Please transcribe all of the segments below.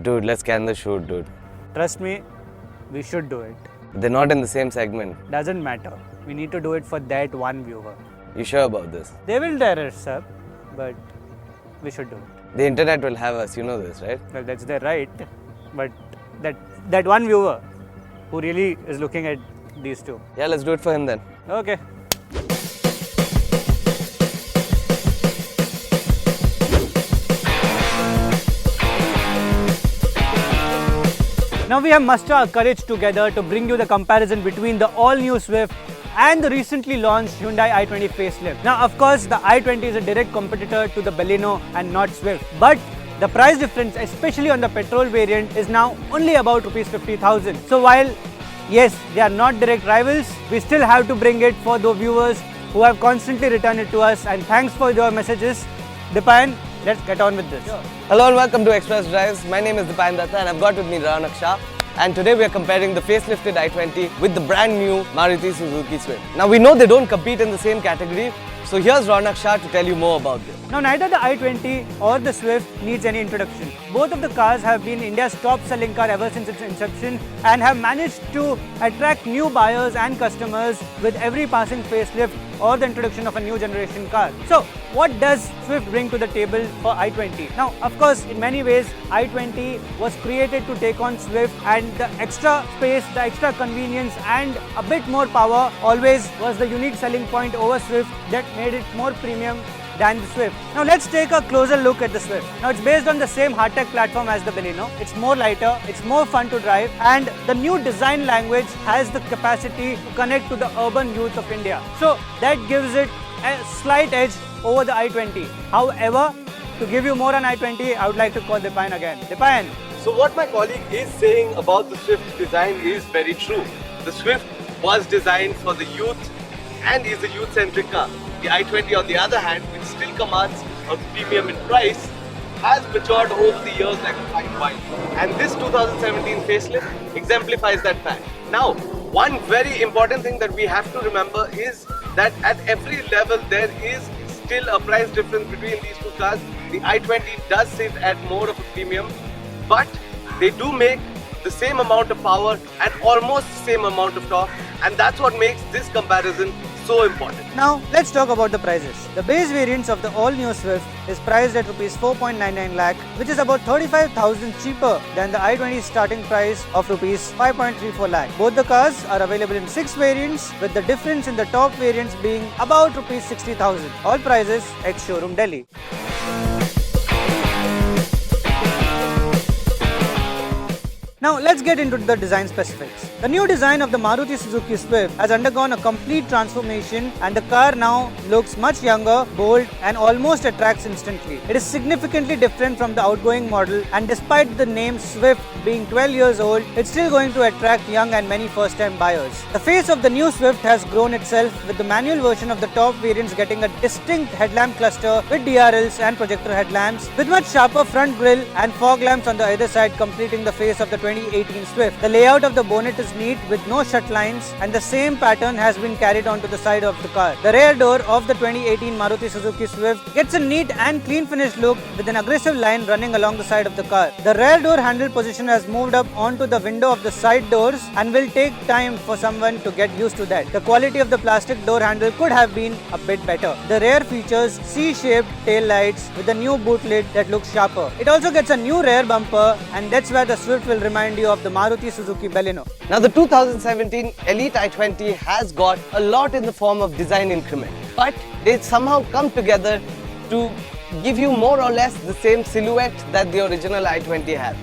Dude, let's scan the shoot, dude. Trust me, we should do it. They're not in the same segment. Doesn't matter. We need to do it for that one viewer. You sure about this? They will tear us up, but we should do it. The internet will have us, you know this, right? Well, that's their right. But that one viewer who really is looking at these two. Yeah, let's do it for him then. Okay. Now we have mustered our courage together to bring you the comparison between the all-new Swift and the recently launched Hyundai i20 facelift. Now, of course, the i20 is a direct competitor to the Baleno and not Swift. But the price difference, especially on the petrol variant, is now only about Rs 50,000. So while, yes, they are not direct rivals, we still have to bring it for the viewers who have constantly returned it to us. And thanks for your messages. Dipayan, let's get on with this. Sure. Hello and welcome to Express Drives. My name is Dipayan Datta and I've got with me Raunak Shah. And today we are comparing the facelifted i20 with the brand new Maruti Suzuki Swift. Now we know they don't compete in the same category, so here's Raunak Shah to tell you more about this. Now neither the i20 or the Swift needs any introduction. Both of the cars have been India's top selling car ever since its inception and have managed to attract new buyers and customers with every passing facelift or the introduction of a new generation car. So what does Swift bring to the table for i20? Now of course in many ways i20 was created to take on Swift, and the extra space, the extra convenience and a bit more power always was the unique selling point over Swift that made it more premium than the Swift. Now let's take a closer look at the Swift. Now it's based on the same hardtech platform as the Baleno. It's more lighter, it's more fun to drive, and the new design language has the capacity to connect to the urban youth of India. So that gives it a slight edge over the i20. However, to give you more on i20, I would like to call Dipayan again. Dipayan. So what my colleague is saying about the Swift design is very true. The Swift was designed for the youth and is a youth-centric car. The i20 on the other hand, which still commands a premium in price, has matured over the years like a fine wine. And this 2017 facelift exemplifies that fact. Now, one very important thing that we have to remember is that at every level there is still a price difference between these two cars. The i20 does sit at more of a premium, but they do make the same amount of power and almost the same amount of torque, and that's what makes this comparison so important. Now let's talk about the prices. The base variants of the all-new Swift is priced at Rs 4.99 lakh, which is about 35,000 cheaper than the i20 starting price of Rs 5.34 lakh. Both the cars are available in 6 variants, with the difference in the top variants being about Rs 60,000. All prices ex-showroom Delhi. Now let's get into the design specifics. The new design of the Maruti Suzuki Swift has undergone a complete transformation, and the car now looks much younger, bold and almost attracts instantly. It is significantly different from the outgoing model, and despite the name Swift being 12 years old, it's still going to attract young and many first-time buyers. The face of the new Swift has grown itself, with the manual version of the top variants getting a distinct headlamp cluster with DRLs and projector headlamps, with much sharper front grille and fog lamps on the either side, completing the face of the 2018 Swift. The layout of the bonnet is neat with no shut lines, and the same pattern has been carried on to the side of the car. The rear door of the 2018 Maruti Suzuki Swift gets a neat and clean finished look with an aggressive line running along the side of the car. The rear door handle position has moved up onto the window of the side doors and will take time for someone to get used to that. The quality of the plastic door handle could have been a bit better. The rear features C-shaped tail lights with a new boot lid that looks sharper. It also gets a new rear bumper, and that's where the Swift will remind you of the Maruti Suzuki Baleno. Now the 2017 Elite i20 has got a lot in the form of design increment, but they somehow come together to give you more or less the same silhouette that the original i20 had.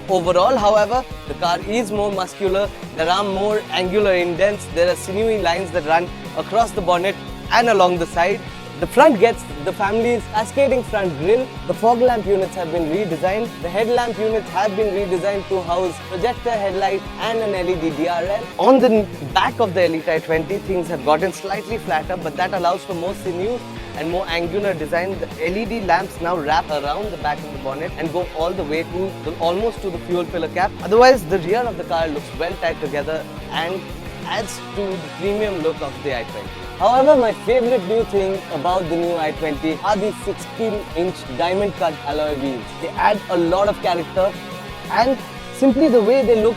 Overall, however, the car is more muscular, there are more angular indents, there are sinewy lines that run across the bonnet and along the side. The front gets the family's cascading front grille. The fog lamp units have been redesigned. The headlamp units have been redesigned to house projector headlight and an LED DRL. On the back of the Elite i20, things have gotten slightly flatter, but that allows for more sinew and more angular design. The LED lamps now wrap around the back of the bonnet and go all the way to almost to the fuel filler cap. Otherwise, the rear of the car looks well tied together and adds to the premium look of the i20. However, my favorite new thing about the new i20 are the 16-inch diamond cut alloy wheels. They add a lot of character and simply the way they look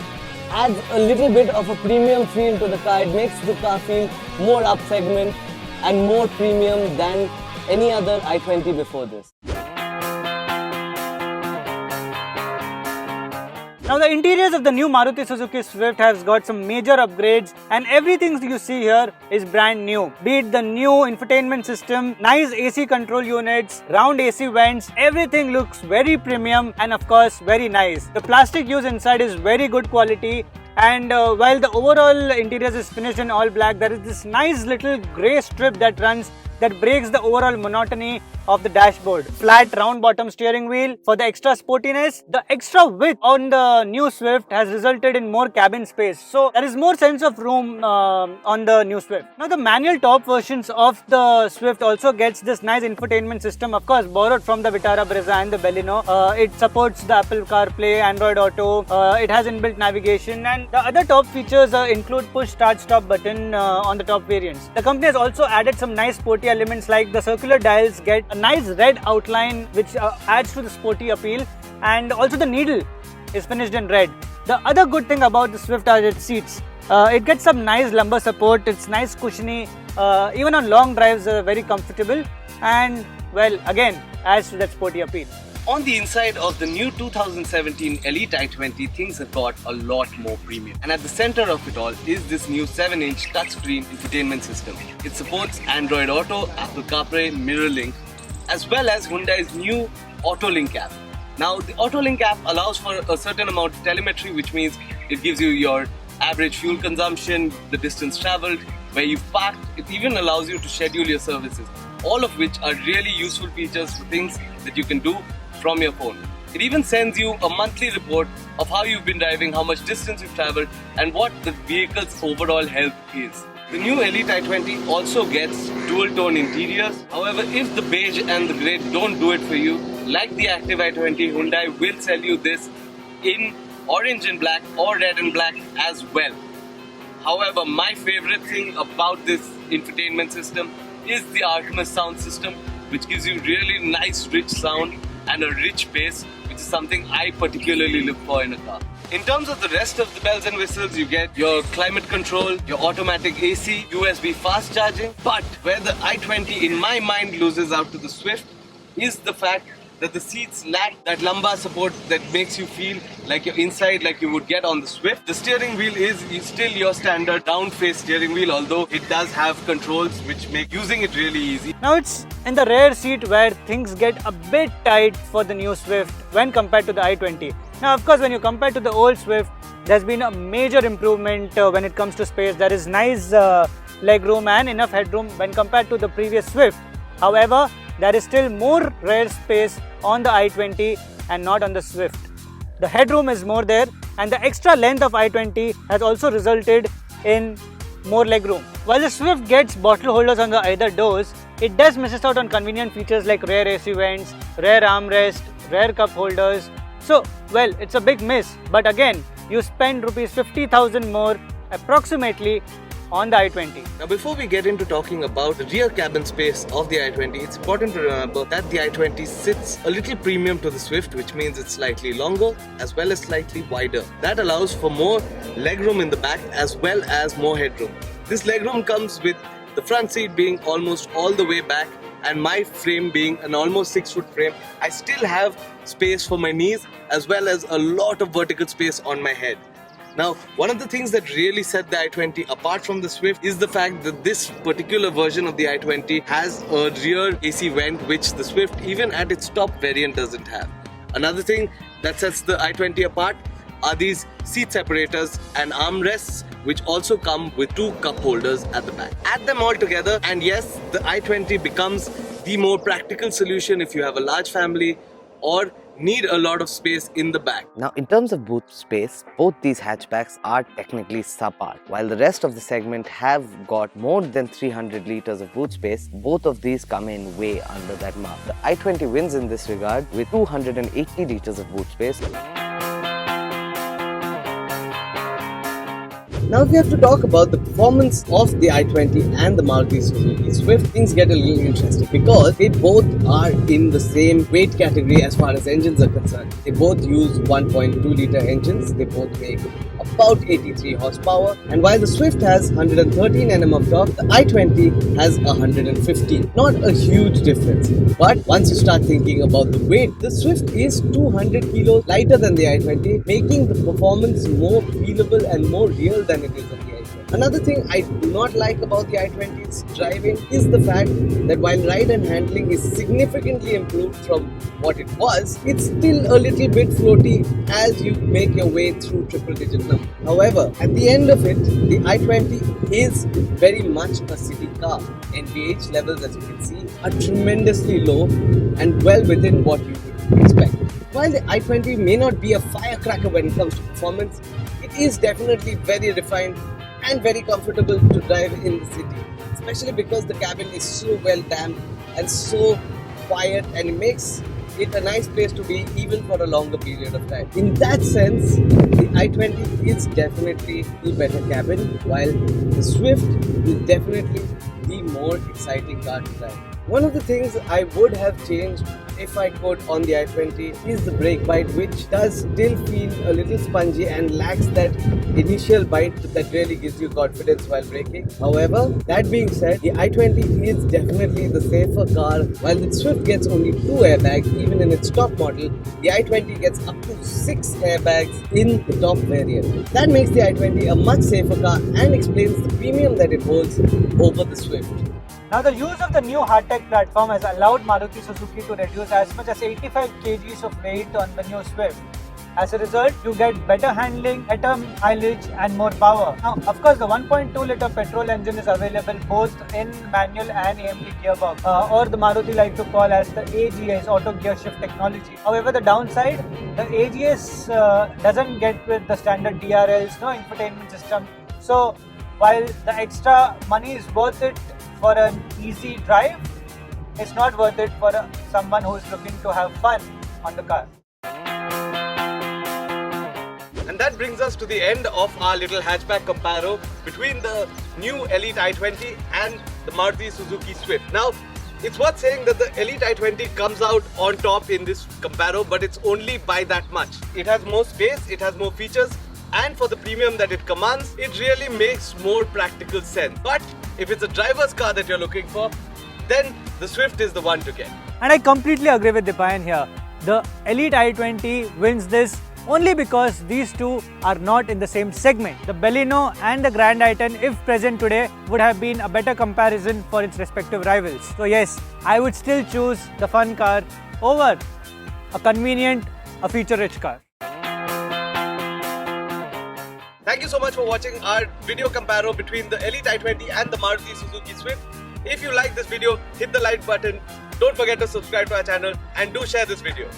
adds a little bit of a premium feel to the car. It makes the car feel more up segment and more premium than any other i20 before this. Now the interiors of the new Maruti Suzuki Swift has got some major upgrades, and everything you see here is brand new. Be it the new infotainment system, nice AC control units, round AC vents, everything looks very premium and of course very nice. The plastic used inside is very good quality, and while the overall interiors is finished in all black, there is this nice little grey strip that runs that breaks the overall monotony of the dashboard. Flat round bottom steering wheel for the extra sportiness. The extra width on the new Swift has resulted in more cabin space, so there is more sense of room on the new Swift. Now the manual top versions of the Swift also gets this nice infotainment system, of course borrowed from the Vitara Brezza and the Baleno. It supports the Apple CarPlay, Android Auto, it has inbuilt navigation, and the other top features include push start stop button on the top variants. The company has also added some nice sporty elements, like the circular dials get a nice red outline which adds to the sporty appeal, and also the needle is finished in red. The other good thing about the Swift are its seats. It gets some nice lumbar support, it's nice cushiony, even on long drives very comfortable, and well, again adds to that sporty appeal. On the inside of the new 2017 Elite i20, things have got a lot more premium. And at the center of it all is this new 7-inch touchscreen infotainment system. It supports Android Auto, Apple CarPlay, MirrorLink, as well as Hyundai's new AutoLink app. Now, the AutoLink app allows for a certain amount of telemetry, which means it gives you your average fuel consumption, the distance traveled, where you've parked. It even allows you to schedule your services, all of which are really useful features for things that you can do from your phone. It even sends you a monthly report of how you've been driving, how much distance you've traveled, and what the vehicle's overall health is. The new Elite i20 also gets dual-tone interiors. However, if the beige and the grey don't do it for you, like the Active i20, Hyundai will sell you this in orange and black or red and black as well. However, my favorite thing about this infotainment system is the Artemis sound system, which gives you really nice rich sound and a rich bass, which is something I particularly look for in a car. In terms of the rest of the bells and whistles, you get your climate control, your automatic AC, USB fast charging. But where the i20 in my mind loses out to the Swift is the fact that the seats lack that lumbar support that makes you feel like you're inside, like you would get on the Swift. The steering wheel is still your standard down-face steering wheel, although it does have controls which make using it really easy. Now it's in the rear seat where things get a bit tight for the new Swift when compared to the i20. Now of course, when you compare to the old Swift, there's been a major improvement when it comes to space. There is nice leg room and enough headroom when compared to the previous Swift. However, there is still more rear space on the i20 and not on the Swift. The headroom is more there, and the extra length of i20 has also resulted in more legroom. While the Swift gets bottle holders on the either doors, it does misses out on convenient features like rear AC vents, rear armrest, rear cup holders. So, well, it's a big miss, but again, you spend rupees 50,000 more approximately on the i20. Now, before we get into talking about the rear cabin space of the i20, it's important to remember that the i20 sits a little premium to the Swift, which means it's slightly longer as well as slightly wider. That allows for more legroom in the back as well as more headroom. This legroom comes with the front seat being almost all the way back and my frame being an almost 6-foot frame. I still have space for my knees as well as a lot of vertical space on my head. Now, one of the things that really set the i20 apart from the Swift is the fact that this particular version of the i20 has a rear AC vent, which the Swift, even at its top variant, doesn't have. Another thing that sets the i20 apart are these seat separators and armrests, which also come with 2 cup holders at the back. Add them all together, and yes, the i20 becomes the more practical solution if you have a large family or need a lot of space in the back. Now, in terms of boot space, both these hatchbacks are technically subpar. While the rest of the segment have got more than 300 litres of boot space, both of these come in way under that mark. The i20 wins in this regard with 280 litres of boot space. Now, if we have to talk about the performance of the i20 and the Maruti Suzuki Swift, things get a little interesting because they both are in the same weight category as far as engines are concerned. They both use 1.2 litre engines. They both make about 83 horsepower, and while the Swift has 113 Nm of torque, the i20 has 115. Not a huge difference, but once you start thinking about the weight, the Swift is 200 kilos lighter than the i20, making the performance more feelable and more real than it is on the i20. Another thing I do not like about the i20's driving is the fact that while ride and handling is significantly improved from what it was, it's still a little bit floaty as you make your way through triple digit numbers. However, at the end of it, the i20 is very much a city car. NVH levels, as you can see, are tremendously low and well within what you would expect. While the i20 may not be a firecracker when it comes to performance, it is definitely very refined and very comfortable to drive in the city, especially because the cabin is so well damped and so quiet, and it makes it a nice place to be even for a longer period of time. In that sense, the i20 is definitely the better cabin, while the Swift is definitely the more exciting car to drive. One of the things I would have changed if I could on the i20 is the brake bite, which does still feel a little spongy and lacks that initial bite that really gives you confidence while braking. However, that being said, the i20 is definitely the safer car. While the Swift gets only 2 airbags, even in its top model, the i20 gets up to 6 airbags in the top variant. That makes the i20 a much safer car and explains the premium that it holds over the Swift. Now, the use of the new hardtech platform has allowed Maruti Suzuki to reduce as much as 85 kgs of weight on the new Swift. As a result, you get better handling, better mileage and more power. Now, of course, the 1.2 litre petrol engine is available both in manual and AMT gearbox, or the Maruti like to call as the AGS, auto gear shift technology. However, the downside, the AGS doesn't get with the standard DRLs, no infotainment system. So, while the extra money is worth it for an easy drive, it's not worth it for someone who is looking to have fun on the car. And that brings us to the end of our little hatchback comparo between the new Elite i20 and the Maruti Suzuki Swift. Now, it's worth saying that the Elite i20 comes out on top in this comparo, but it's only by that much. It has more space, it has more features, and for the premium that it commands, it really makes more practical sense. But if it's a driver's car that you're looking for, then the Swift is the one to get. And I completely agree with Dipayan here. The Elite i20 wins this only because these two are not in the same segment. The Baleno and the Grand i10, if present today, would have been a better comparison for its respective rivals. So yes, I would still choose the fun car over a convenient, a feature-rich car. Thank you so much for watching our video comparo between the Elite i20 and the Maruti Suzuki Swift. If you like this video, hit the like button. Don't forget to subscribe to our channel and do share this video.